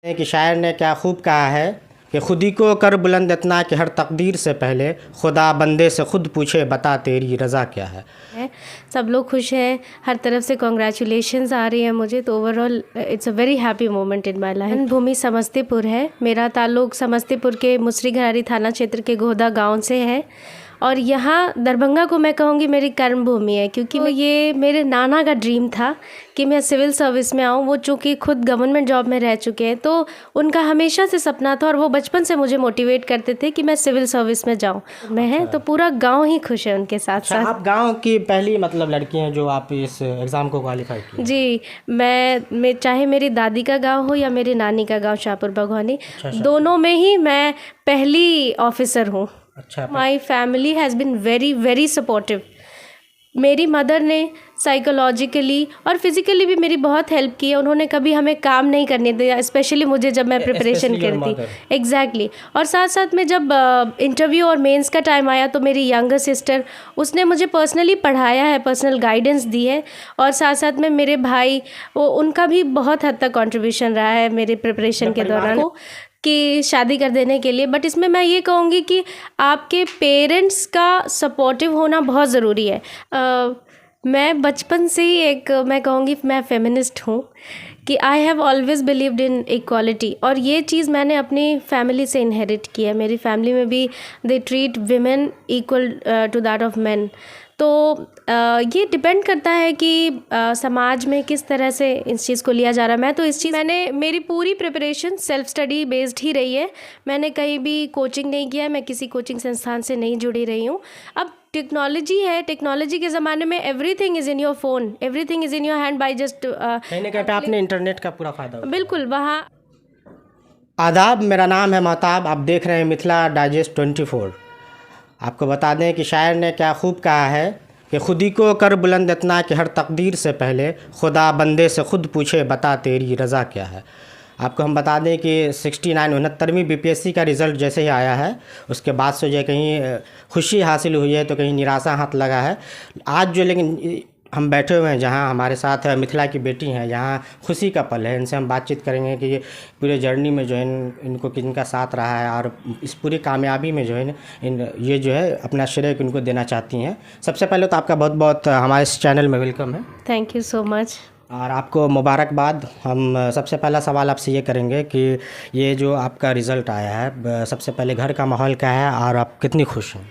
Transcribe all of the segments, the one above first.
कि शायर ने क्या खूब कहा है कि खुदी को कर बुलंद इतना कि हर तकदीर से पहले खुदा बंदे से खुद पूछे बता तेरी रज़ा क्या है। सब लोग खुश हैं, हर तरफ से कॉन्ग्रेचुलेशंस आ रही हैं मुझे, तो overall it's a very happy moment in my life. भूमि समस्तीपुर है, मेरा ताल्लुक समस्तीपुर के मुसरी घरारी थाना क्षेत्र के गोहदा गांव से है और यहाँ दरभंगा को मैं कहूँगी मेरी कर्म भूमि है, क्योंकि ये मेरे नाना का ड्रीम था कि मैं सिविल सर्विस में आऊँ। वो चूँकि खुद गवर्नमेंट जॉब में रह चुके हैं, तो उनका हमेशा से सपना था और वो बचपन से मुझे मोटिवेट करते थे कि मैं सिविल सर्विस में जाऊँ। मैं है तो पूरा गांव ही खुश है उनके साथ साथ। आप गांव की पहली लड़की हैं जो आप इस एग्ज़ाम को क्वालिफाई की? जी, मैं चाहे मेरी दादी का गांव हो या मेरी नानी का गांव शाहपुर भगवानी, दोनों में ही मैं पहली ऑफिसर हूँ। अच्छा। My family has been very very supportive. मेरी मदर ने साइकोलॉजिकली और फिज़िकली भी मेरी बहुत हेल्प की है। उन्होंने कभी हमें काम नहीं करने दिया, स्पेशली मुझे जब मैं प्रिपरेशन करती। एग्जैक्टली। और साथ साथ में जब इंटरव्यू और मेंस का टाइम आया तो मेरी यंगर सिस्टर, उसने मुझे पर्सनली पढ़ाया है, पर्सनल गाइडेंस दी है। और साथ साथ में मेरे भाई, वो उनका भी बहुत हद तक कंट्रीब्यूशन रहा है मेरे प्रिपरेशन के दौरान कि शादी कर देने के लिए। बट इसमें मैं ये कहूँगी कि आपके पेरेंट्स का सपोर्टिव होना बहुत ज़रूरी है। मैं बचपन से ही मैं कहूँगी मैं फेमिनिस्ट हूँ कि I have always believed in equality, और ये चीज़ मैंने अपनी फैमिली से इनहेरिट की है। मेरी फैमिली में भी they treat women equal to that of men. तो ये डिपेंड करता है कि समाज में किस तरह से इस चीज़ को लिया जा रहा है। मेरी पूरी प्रिपरेशन सेल्फ स्टडी बेस्ड ही रही है। मैंने कहीं भी कोचिंग नहीं किया है, मैं किसी कोचिंग संस्थान से नहीं जुड़ी रही हूँ। अब टेक्नोलॉजी है, टेक्नोलॉजी के ज़माने में everything is in your phone, everything is in your hand by just कहीं ना कहीं आपने इंटरनेट का पूरा फ़ायदा उठाया। बिल्कुल। वहाँ आदाब, मेरा नाम है महताब, आप देख रहे हैं मिथिला डाइजेस्ट 24। आपको बता दें कि शायर ने क्या खूब कहा है कि खुदी को कर बुलंद इतना कि हर तकदीर से पहले खुदा बंदे से खुद पूछे बता तेरी रज़ा क्या है। आपको हम बता दें कि 69वीं बीपीएससी का रिज़ल्ट जैसे ही आया है, उसके बाद से जो कहीं खुशी हासिल हुई है तो कहीं निराशा हाथ लगा है। आज जो लेकिन हम बैठे हुए हैं जहाँ हमारे साथ मिथिला की बेटी हैं, यहाँ खुशी का पल है। इनसे हम बातचीत करेंगे कि ये पूरे जर्नी में जो है इनको किनका साथ रहा है और इस पूरी कामयाबी में जो है ये जो है अपना श्रेय इनको देना चाहती हैं। सबसे पहले तो आपका बहुत बहुत हमारे इस चैनल में वेलकम है। थैंक यू सो मच और आपको मुबारकबाद। हम सबसे पहला सवाल आपसे ये करेंगे कि ये जो आपका रिज़ल्ट आया है, सबसे पहले घर का माहौल क्या है और आप कितनी खुश हैं?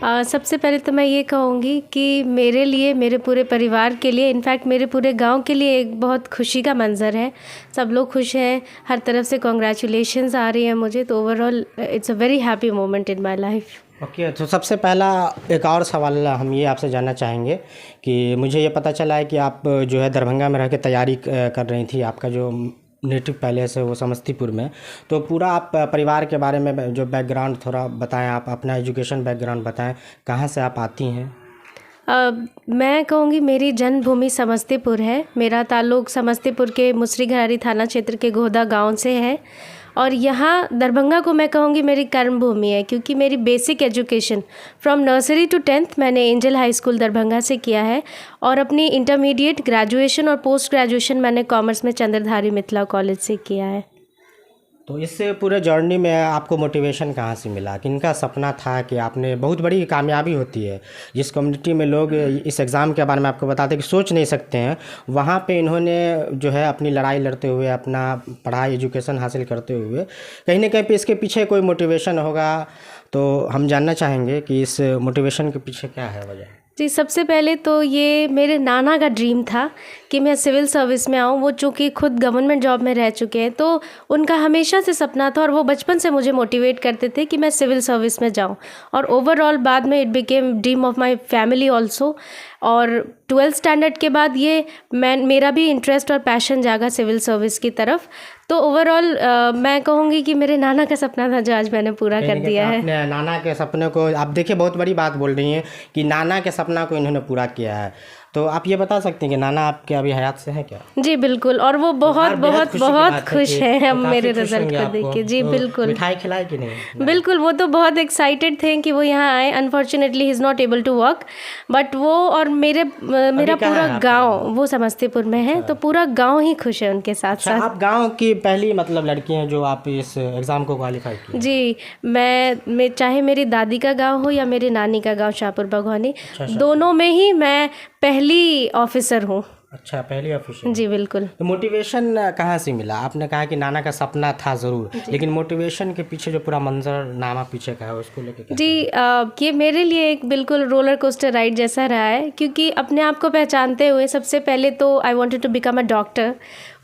सबसे पहले तो मैं ये कहूँगी कि मेरे लिए, मेरे पूरे परिवार के लिए, इनफैक्ट मेरे पूरे गांव के लिए एक बहुत खुशी का मंज़र है। सब लोग खुश हैं, हर तरफ से कॉन्ग्रेचुलेशंस आ रही हैं मुझे, तो overall it's a very happy moment in my life. Okay, तो सबसे पहला एक और सवाल हम ये आपसे जानना चाहेंगे कि मुझे ये पता चला है कि आप जो है दरभंगा में रह के तैयारी कर रही थी। आपका जो नेटिव पैलेस है वो समस्तीपुर में, तो पूरा आप परिवार के बारे में जो बैकग्राउंड थोड़ा बताएं, आप अपना एजुकेशन बैकग्राउंड बताएं, कहाँ से आप आती हैं? मैं कहूँगी मेरी जन्मभूमि समस्तीपुर है। मेरा ताल्लुक समस्तीपुर के मुसरी घरारी थाना क्षेत्र के गोहदा गांव से है और यहाँ दरभंगा को मैं कहूँगी मेरी कर्म भूमि है, क्योंकि मेरी basic education from nursery to 10th मैंने एंजल हाई स्कूल दरभंगा से किया है और अपनी इंटरमीडिएट, ग्रेजुएशन और पोस्ट ग्रेजुएशन मैंने कॉमर्स में चंद्रधारी मिथिला कॉलेज से किया है। तो इस पूरे जर्नी में आपको मोटिवेशन कहाँ से मिला? किनका सपना था कि आपने, बहुत बड़ी कामयाबी होती है जिस कम्युनिटी में लोग इस एग्ज़ाम के बारे में आपको बताते कि सोच नहीं सकते हैं, वहाँ पे इन्होंने जो है अपनी लड़ाई लड़ते हुए, अपना पढ़ाई एजुकेशन हासिल करते हुए कहीं ना कहीं पे इसके पीछे कोई मोटिवेशन होगा। तो हम जानना चाहेंगे कि इस मोटिवेशन के पीछे क्या है वजह? जी, सबसे पहले तो ये मेरे नाना का ड्रीम था कि मैं सिविल सर्विस में आऊँ। वो चूँकि खुद गवर्नमेंट जॉब में रह चुके हैं, तो उनका हमेशा से सपना था और वो बचपन से मुझे मोटिवेट करते थे कि मैं सिविल सर्विस में जाऊँ। और ओवरऑल बाद में it became dream of my family also. और 12th स्टैंडर्ड के बाद ये मेरा भी इंटरेस्ट और पैशन जागा सिविल सर्विस की तरफ। तो ओवरऑल मैं कहूँगी कि मेरे नाना का सपना था जो आज मैंने पूरा कर दिया है। आपने नाना के सपने को, आप देखिए बहुत बड़ी बात बोल रही हैं कि नाना के सपना को इन्होंने पूरा किया है। तो आप ये बता सकते हैं कि नाना आपके अभी हयात से हैं क्या? जी बिल्कुल, और वो बहुत बेहद बहुत खुशी की बहुत बात है खुश कि हैं हम काफ़ी मेरे खुश रिजल्ट होंगे को आपको। देख के। जी तो बिल्कुल मिठाई खिलाई कि नहीं? बिल्कुल, वो तो बहुत एक्साइटेड थे कि वो यहाँ आए। Unfortunately he is not able to walk, but वो और मेरा कहाँ पूरा है आपका गांव, वो समस्तीपुर में है, तो पूरा गांव ही खुश है उनके साथ अच्छा, साथ। आप गांव की पहली मतलब लड़की हैं जो आप इस एग्ज़ाम को क्वालिफाई की हैं। जी, मैं चाहे मेरी दादी का गांव हो या मेरी नानी का गांव शाहपुर भगवानी, दोनों में ही मैं पहली ऑफिसर हूँ। अच्छा, पहली ऑफिशियल। जी बिल्कुल। तो मोटिवेशन कहाँ से मिला? आपने कहा कि नाना का सपना था ज़रूर, लेकिन मोटिवेशन के पीछे जो पूरा मंजरनामा पीछे का है उसको लेके क्या? जी ये मेरे लिए एक बिल्कुल रोलर कोस्टर राइड जैसा रहा है, क्योंकि अपने आप को पहचानते हुए सबसे पहले तो I wanted to become a doctor,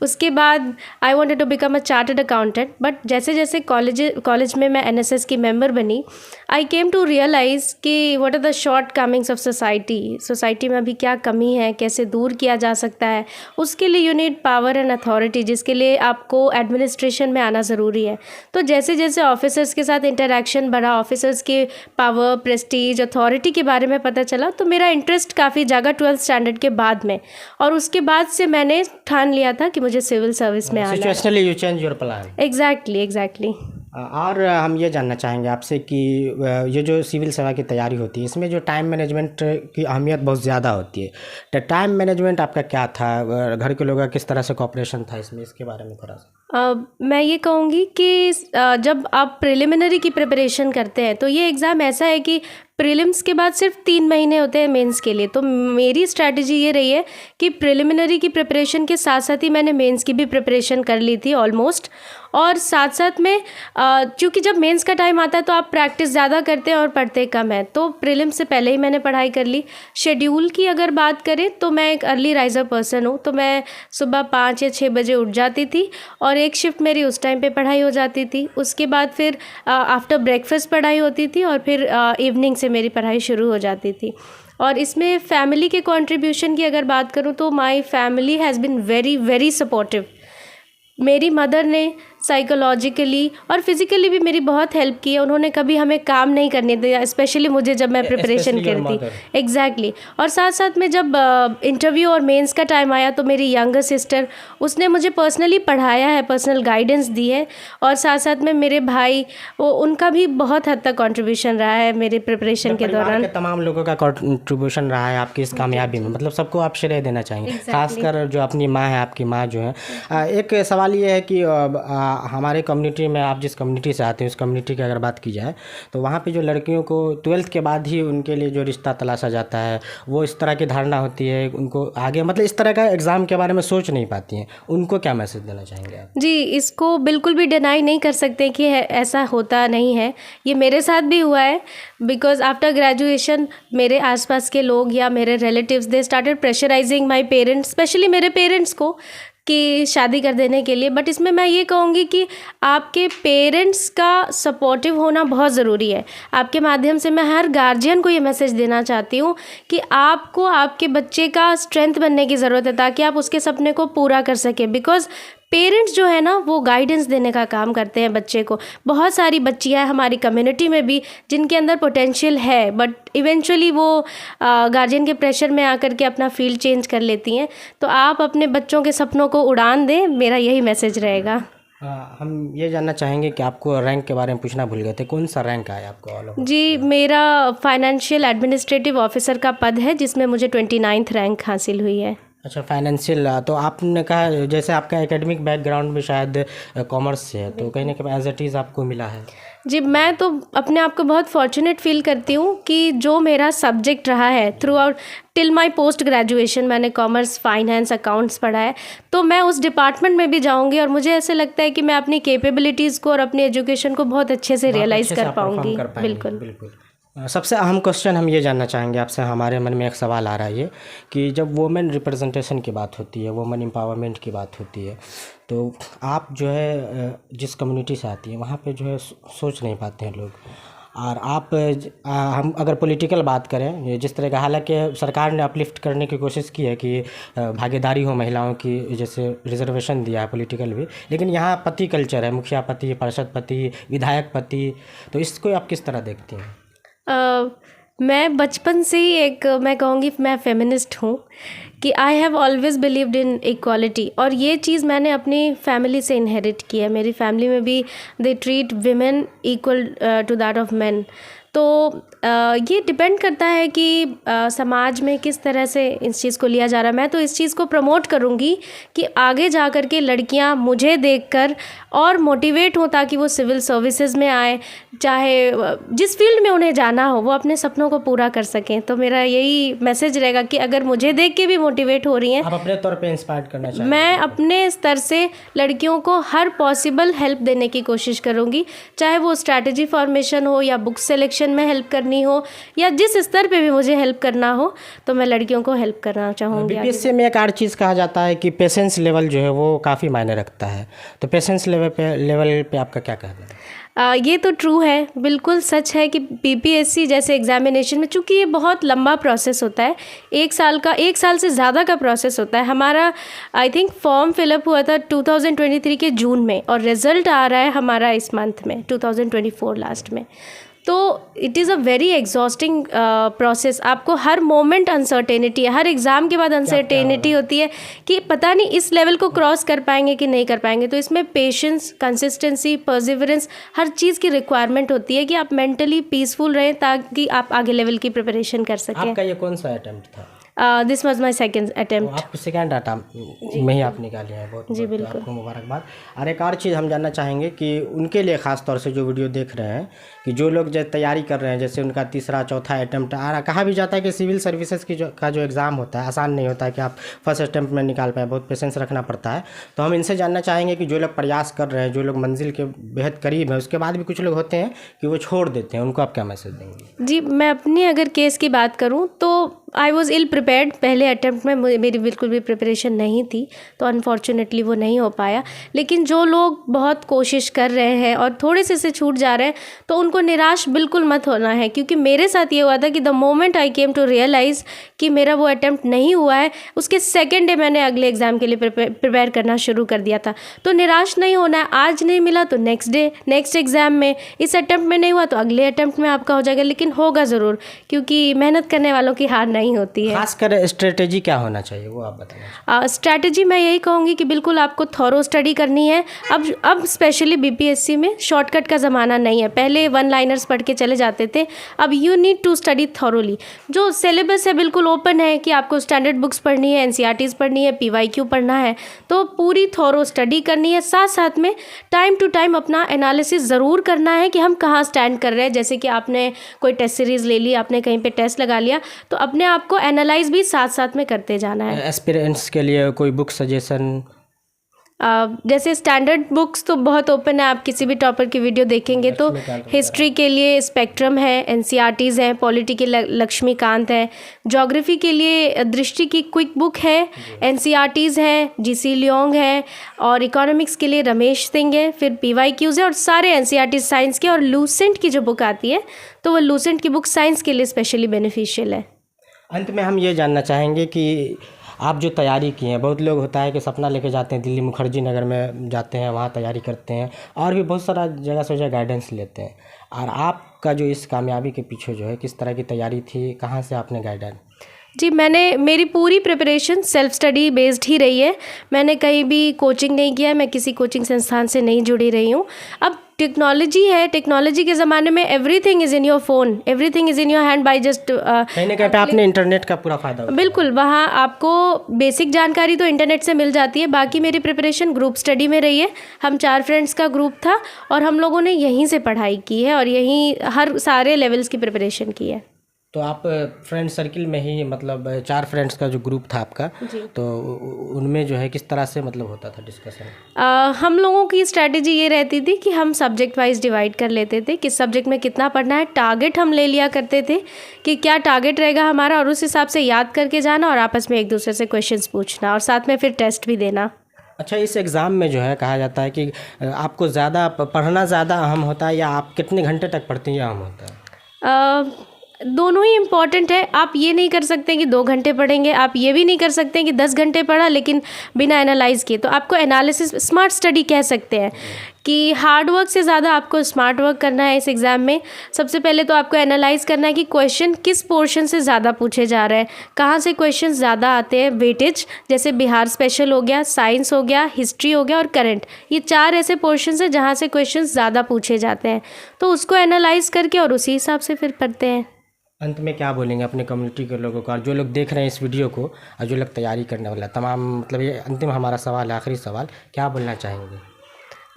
उसके बाद I wanted to become a chartered accountant. But जैसे जैसे कॉलेज में मैं एनएसएस की मेंबर बनी, आई केम टू रियलाइज़ कि what are the shortcomings of society में अभी क्या कमी है, कैसे दूर किया जा सकता है। उसके लिए you need power and authority, जिसके लिए आपको एडमिनिस्ट्रेशन में आना ज़रूरी है। तो जैसे जैसे ऑफिसर्स के साथ इंटरेक्शन बढ़ा, ऑफिसर्स के पावर, प्रेस्टीज, अथॉरिटी के बारे में पता चला, तो मेरा इंटरेस्ट काफ़ी जागा 12th स्टैंडर्ड के बाद में। और उसके बाद से मैंने ठान लिया था कि मुझे सिविल सर्विस में आना है। Situationally you change your plan. Exactly. और हम ये जानना चाहेंगे आपसे कि ये जो सिविल सेवा की तैयारी होती है इसमें जो टाइम मैनेजमेंट की अहमियत बहुत ज़्यादा होती है, तो टाइम मैनेजमेंट आपका क्या था? घर के लोगों का किस तरह से कॉपरेशन था इसमें, इसके बारे में थोड़ा सा। मैं ये कहूँगी कि जब आप प्रिलिमिनरी की प्रिपरेशन करते हैं तो ये एग्ज़ाम ऐसा है कि प्रीलिम्स के बाद सिर्फ 3 महीने होते हैं मेंस के लिए। तो मेरी स्ट्रैटेजी ये रही है कि प्रिलिमिनरी की प्रिपरेशन के साथ साथ ही मैंने मेंस की भी प्रिपरेशन कर ली थी ऑलमोस्ट। और साथ साथ में क्योंकि जब मेंस का टाइम आता है तो आप प्रैक्टिस ज़्यादा करते हैं और पढ़ते कम है, तो प्रीलिम्स से पहले ही मैंने पढ़ाई कर ली। शेड्यूल की अगर बात करें तो मैं एक अर्ली राइजर पर्सन हूँ, तो मैं सुबह 5 या 6 बजे उठ जाती थी और एक शिफ्ट मेरी उस टाइम पे पढ़ाई हो जाती थी। उसके बाद फिर आफ्टर ब्रेकफास्ट पढ़ाई होती थी और फिर इवनिंग से मेरी पढ़ाई शुरू हो जाती थी। और इसमें फैमिली के कंट्रीब्यूशन की अगर बात करूँ तो my family has been very very supportive. मेरी मदर ने साइकोलॉजिकली और फिज़िकली भी मेरी बहुत हेल्प की है। उन्होंने कभी हमें काम नहीं करने दिया, स्पेशली मुझे जब मैं प्रिपरेशन कर रही थी। एग्जैक्टली। और साथ साथ में जब इंटरव्यू और मेंस का टाइम आया तो मेरी यंगर सिस्टर, उसने मुझे पर्सनली पढ़ाया है, पर्सनल गाइडेंस दी है। और साथ साथ में मेरे भाई, वो उनका भी बहुत हद तक कंट्रीब्यूशन रहा है मेरे प्रिपरेशन के दौरान। तमाम लोगों का कंट्रीब्यूशन रहा है आपकी इस कामयाबी में, मतलब सबको आप श्रेय देना चाहेंगे। खासकर जो अपनी माँ है, आपकी माँ जो है। एक सवाल ये है कि हमारे कम्युनिटी में, आप जिस कम्युनिटी से आते हैं उस कम्युनिटी की अगर बात की जाए तो वहाँ पे जो लड़कियों को 12th के बाद ही उनके लिए जो रिश्ता तलाशा जाता है, वो इस तरह की धारणा होती है, उनको आगे मतलब इस तरह का एग्ज़ाम के बारे में सोच नहीं पाती हैं। उनको क्या मैसेज देना चाहेंगे आप? जी, इसको बिल्कुल भी डिनाई नहीं कर सकते कि ऐसा होता नहीं है। ये मेरे साथ भी हुआ है, बिकॉज आफ्टर ग्रेजुएशन मेरे आसपास के लोग या मेरे relatives they started pressurising my parents, specially मेरे पेरेंट्स को, कि शादी कर देने के लिए। बट इसमें मैं ये कहूँगी कि आपके पेरेंट्स का सपोर्टिव होना बहुत ज़रूरी है। आपके माध्यम से मैं हर गार्जियन को ये मैसेज देना चाहती हूँ कि आपको आपके बच्चे का स्ट्रेंथ बनने की ज़रूरत है ताकि आप उसके सपने को पूरा कर सकें। बिकॉज़ पेरेंट्स जो है ना, वो गाइडेंस देने का काम करते हैं बच्चे को। बहुत सारी बच्चियाँ हैं हमारी कम्युनिटी में भी जिनके अंदर पोटेंशियल है, बट इवेंचुअली वो गार्जियन के प्रेशर में आकर के अपना फील्ड चेंज कर लेती हैं। तो आप अपने बच्चों के सपनों को उड़ान दें, मेरा यही मैसेज रहेगा। हम ये जानना चाहेंगे कि आपको रैंक के बारे में पूछना भूल गए थे, कौन सा रैंक आया आपको ऑल ओवर? जी, मेरा फाइनेंशियल एडमिनिस्ट्रेटिव ऑफिसर का पद है जिसमें मुझे 29th रैंक हासिल हुई है। अच्छा, फाइनेंशियल। तो आपने कहा जैसे आपका एकेडमिक बैकग्राउंड भी शायद कॉमर्स से है, तो कहीं ना कहीं एज इट इज़ आपको मिला है। जी, मैं तो अपने आप को बहुत फॉर्चुनेट फील करती हूँ कि जो मेरा सब्जेक्ट रहा है through out till my post graduation, मैंने कॉमर्स, फाइनेंस, अकाउंट्स पढ़ा है, तो मैं उस डिपार्टमेंट में भी जाऊँगी और मुझे ऐसे लगता है कि मैं अपनी कैपेबिलिटीज़ को और अपनी एजुकेशन को बहुत अच्छे से रियलाइज़ कर पाऊँगी। बिल्कुल। सबसे अहम क्वेश्चन हम ये जानना चाहेंगे आपसे, हमारे मन में एक सवाल आ रहा है ये कि जब वुमेन रिप्रेजेंटेशन की बात होती है, वुमेन एम्पावरमेंट की बात होती है, तो आप जो है जिस कम्युनिटी से आती है वहाँ पे जो है सोच नहीं पाते हैं लोग। और आप हम अगर पॉलिटिकल बात करें, जिस तरह का, हालांकि सरकार ने अपलिफ्ट करने की कोशिश की है कि भागीदारी हो महिलाओं की, जैसे रिजर्वेशन दिया है पॉलिटिकल भी, लेकिन यहाँ पति कल्चर है, मुखिया पति, पार्षद पति, विधायक पति, तो इसको आप किस तरह देखती हैं? मैं बचपन से ही मैं कहूँगी मैं फेमिनिस्ट हूँ कि I have always believed in equality, और ये चीज़ मैंने अपनी फैमिली से इनहेरिट की है। मेरी फैमिली में भी they treat women equal to that of men. तो ये डिपेंड करता है कि समाज में किस तरह से इस चीज़ को लिया जा रहा है। मैं तो इस चीज़ को प्रमोट करूँगी कि आगे जा कर के लड़कियाँ मुझे देखकर और मोटिवेट हों, ताकि वो सिविल सर्विसेज में आए, चाहे जिस फील्ड में उन्हें जाना हो वो अपने सपनों को पूरा कर सकें। तो मेरा यही मैसेज रहेगा कि अगर मुझे देख के भी मोटिवेट हो रही हैं, आप अपने तौर पे इंस्पायर करना चाहिए। मैं अपने स्तर से लड़कियों को हर पॉसिबल हेल्प देने की कोशिश करूँगी, चाहे वो स्ट्रैटेजी फॉर्मेशन हो या बुक सिलेक्शन में हेल्प करनी हो या जिस स्तर पे भी मुझे हेल्प करना हो, तो मैं लड़कियों को हेल्प करना चाहूँगी। बीपीएससी में एक और चीज़ कहा जाता है कि पेशेंस लेवल जो है वो काफ़ी मायने रखता है, तो पेशेंस लेवल पे आपका क्या कहना है? ये तो ट्रू है, बिल्कुल सच है कि बीपीएससी जैसे एग्जामिनेशन में, चूँकि ये बहुत लंबा प्रोसेस होता है, 1 साल से ज़्यादा का प्रोसेस होता है। हमारा आई थिंक फॉर्म फिलअप हुआ था 2023 के जून में, और रिज़ल्ट आ रहा है हमारा इस मंथ में 2024 लास्ट में। तो it is a very exhausting process. आपको हर मोमेंट अनसर्टेनिटी है, हर एग्ज़ाम के बाद अनसर्टेनिटी होती है कि पता नहीं इस लेवल को क्रॉस कर पाएंगे कि नहीं कर पाएंगे। तो इसमें पेशेंस, कंसिस्टेंसी, परसिवरेंस, हर चीज़ की रिक्वायरमेंट होती है कि आप मेंटली पीसफुल रहें ताकि आप आगे लेवल की प्रिपरेशन कर सकें। आपका ये कौन सा अटेम्प्ट था? This was my second attempt. आप सेकंड अटेम्प्ट में ही आप निकाले हैं, बहुत जी बिल्कुल, आपको मुबारकबाद। और एक और चीज़ हम जानना चाहेंगे कि उनके लिए ख़ास तौर से जो वीडियो देख रहे हैं, कि जो लोग जो तैयारी कर रहे हैं, जैसे उनका तीसरा चौथा अटेम्प्ट आ रहा, कहा भी जाता है कि सिविल सर्विसेज की जो एग्ज़ाम होता है आसान नहीं होता है कि आप फर्स्ट अटेम्प्ट में निकाल पाए, बहुत पेशेंस रखना पड़ता है। तो हम इनसे जानना चाहेंगे कि जो लोग प्रयास कर रहे हैं, जो लोग मंजिल के बेहद करीब हैं, उसके बाद भी कुछ लोग होते हैं कि वो छोड़ देते हैं, उनको आप क्या मैसेज देंगे? जी, मैं अपनी अगर केस की बात करूं तो आई वॉज़ इल प्रिपेयर्ड। पहले अटेम्प्ट में मेरी बिल्कुल भी प्रिपरेशन नहीं थी, तो अनफॉर्चुनेटली वो नहीं हो पाया। लेकिन जो लोग बहुत कोशिश कर रहे हैं और थोड़े से छूट जा रहे हैं, तो उनको निराश बिल्कुल मत होना है, क्योंकि मेरे साथ ये हुआ था कि the moment I came to realise कि मेरा वो अटेम्प्ट नहीं हुआ है, उसके सेकेंड डे मैंने अगले एग्ज़ाम के लिए प्रिपेयर करना शुरू कर दिया था। तो निराश नहीं होना है, आज नहीं मिला तो नेक्स्ट डे, नेक्स्ट एग्ज़ाम में, इस अटेम्प्ट में नहीं हुआ तो अगले अटेम्प्ट में आपका हो जाएगा, लेकिन होगा ज़रूर, क्योंकि मेहनत करने वालों की हार नहीं होती है। खासकर स्ट्रेटेजी क्या होना चाहिए वो आप बताएं। स्ट्रैटेजी मैं यही कहूँगी कि बिल्कुल आपको थॉरो स्टडी करनी है। अब स्पेशली बीपीएससी में शॉर्टकट का ज़माना नहीं है। पहले वन लाइनर्स पढ़ के चले जाते थे, अब you need to study thoroughly. जो सिलेबस है बिल्कुल ओपन है कि आपको स्टैंडर्ड बुक्स पढ़नी है, एनसीईआरटीज़ पढ़नी है, पीवाईक्यू पढ़ना है, तो पूरी थॉरो स्टडी करनी है। साथ साथ में टाइम टू टाइम अपना एनालिसिस ज़रूर करना है कि हम कहाँ स्टैंड कर रहे हैं। जैसे कि आपने कोई टेस्ट सीरीज़ ले ली, आपने कहीं पे टेस्ट लगा लिया, तो अपने आप को एनालाइज भी साथ साथ में करते जाना है। एस्पिरेंट्स के लिए कोई बुक सजेशन? जैसे स्टैंडर्ड बुक्स तो बहुत ओपन है, आप किसी भी टॉपर की वीडियो देखेंगे तो हिस्ट्री के लिए स्पेक्ट्रम है, एनसीईआरटीज़ हैं, पॉलिटी के लक्ष्मीकांत है, ज्योग्राफी के लिए दृष्टि की क्विक बुक है, एनसीईआरटीज़ हैं, जीसी लियोंग है, और इकोनॉमिक्स के लिए रमेश सिंह है, फिर पीवाईक्यूज़ है, और सारे एनसीईआरटी साइंस के, और लूसेंट की जो बुक आती है तो वो लूसेंट की बुक साइंस के लिए स्पेशली बेनिफिशियल है। अंत में हम ये जानना चाहेंगे कि आप जो तैयारी की हैं, बहुत लोग होता है कि सपना लेके जाते हैं, दिल्ली मुखर्जी नगर में जाते हैं, वहाँ तैयारी करते हैं, और भी बहुत सारा जगह से गाइडेंस लेते हैं, और आपका जो इस कामयाबी के पीछे जो है किस तरह की तैयारी थी, कहाँ से आपने गाइडेंस? जी, मेरी पूरी प्रिपरेशन सेल्फ स्टडी बेस्ड ही रही है। मैंने कहीं भी कोचिंग नहीं किया है, मैं किसी कोचिंग संस्थान से नहीं जुड़ी रही हूँ। अब टेक्नोलॉजी है, टेक्नोलॉजी के ज़माने में everything is in your phone, everything is in your hand by just कहीं ना कहीं पे आपने इंटरनेट का पूरा फ़ायदा उठाया। बिल्कुल, वहाँ आपको बेसिक जानकारी तो इंटरनेट से मिल जाती है। बाकी मेरी प्रिपरेशन ग्रुप स्टडी में रही है। हम 4 फ्रेंड्स का ग्रुप था और हम लोगों ने यहीं से पढ़ाई की है और यहीं हर सारे लेवल्स की प्रिपरेशन की है। तो आप फ्रेंड सर्किल में ही, मतलब 4 फ्रेंड्स का जो ग्रुप था आपका, तो उनमें जो है किस तरह से मतलब होता था डिस्कशन? हम लोगों की स्ट्रैटेजी ये रहती थी कि हम सब्जेक्ट वाइज डिवाइड कर लेते थे, किस सब्जेक्ट में कितना पढ़ना है। टारगेट हम ले लिया करते थे कि क्या टारगेट रहेगा हमारा, और उस हिसाब से याद करके जाना और आपस में एक दूसरे से क्वेश्चंस पूछना, और साथ में फिर टेस्ट भी देना। अच्छा, इस एग्ज़ाम में जो है कहा जाता है कि आपको ज़्यादा पढ़ना ज़्यादा अहम होता है, या आप कितने घंटे तक पढ़ती हैं अहम होता है? दोनों ही इम्पॉर्टेंट है। आप ये नहीं कर सकते कि 2 घंटे पढ़ेंगे, आप ये भी नहीं कर सकते कि 10 घंटे पढ़ा लेकिन बिना एनालाइज किए। तो आपको एनालिसिस स्मार्ट स्टडी कह सकते हैं कि हार्ड वर्क से ज़्यादा आपको स्मार्ट वर्क करना है इस एग्ज़ाम में। सबसे पहले तो आपको एनालाइज करना है कि क्वेश्चन किस पोर्शन से ज़्यादा पूछे जा रहे हैं, कहाँ से क्वेश्चन ज़्यादा आते हैं। वेटेज जैसे बिहार स्पेशल हो गया, साइंस हो गया, हिस्ट्री हो गया और करंट, ये 4 ऐसे पोर्शन हैं जहाँ से क्वेश्चन ज़्यादा पूछे जाते हैं। तो उसको एनालाइज करके और उसी हिसाब से फिर पढ़ते हैं। अंत में क्या बोलेंगे अपने कम्युनिटी के लोगों को और जो लोग देख रहे हैं इस वीडियो को और जो लोग तैयारी करने वाला तमाम, मतलब ये अंतिम हमारा सवाल है, आखिरी सवाल, क्या बोलना चाहेंगे?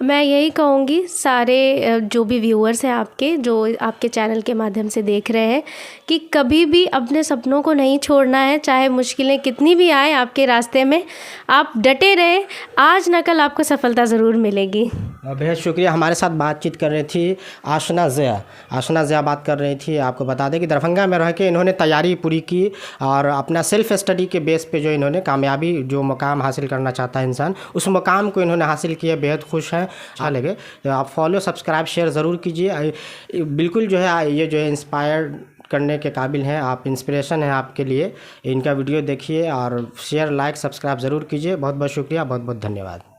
मैं यही कहूँगी सारे जो भी व्यूअर्स हैं आपके, जो आपके चैनल के माध्यम से देख रहे हैं, कि कभी भी अपने सपनों को नहीं छोड़ना है। चाहे मुश्किलें कितनी भी आए आपके रास्ते में, आप डटे रहें, आज न कल आपको सफलता ज़रूर मिलेगी। बेहद शुक्रिया। हमारे साथ बातचीत कर रही थी आशना ज़िया बात कर रही थी। आपको बता दें कि दरभंगा में रह के इन्होंने तैयारी पूरी की और अपना सेल्फ स्टडी के बेस पे जो इन्होंने कामयाबी, जो मुकाम हासिल करना चाहता है इंसान, उस मुकाम को इन्होंने हासिल किया। बेहद खुश हैं। अच्छा लगे तो आप फॉलो, सब्सक्राइब, शेयर ज़रूर कीजिए। बिल्कुल जो है ये जो है इंस्पायर करने के काबिल हैं आप, इंस्पिरेशन है आपके लिए। इनका वीडियो देखिए और शेयर, लाइक, सब्सक्राइब ज़रूर कीजिए। बहुत बहुत शुक्रिया, बहुत बहुत धन्यवाद।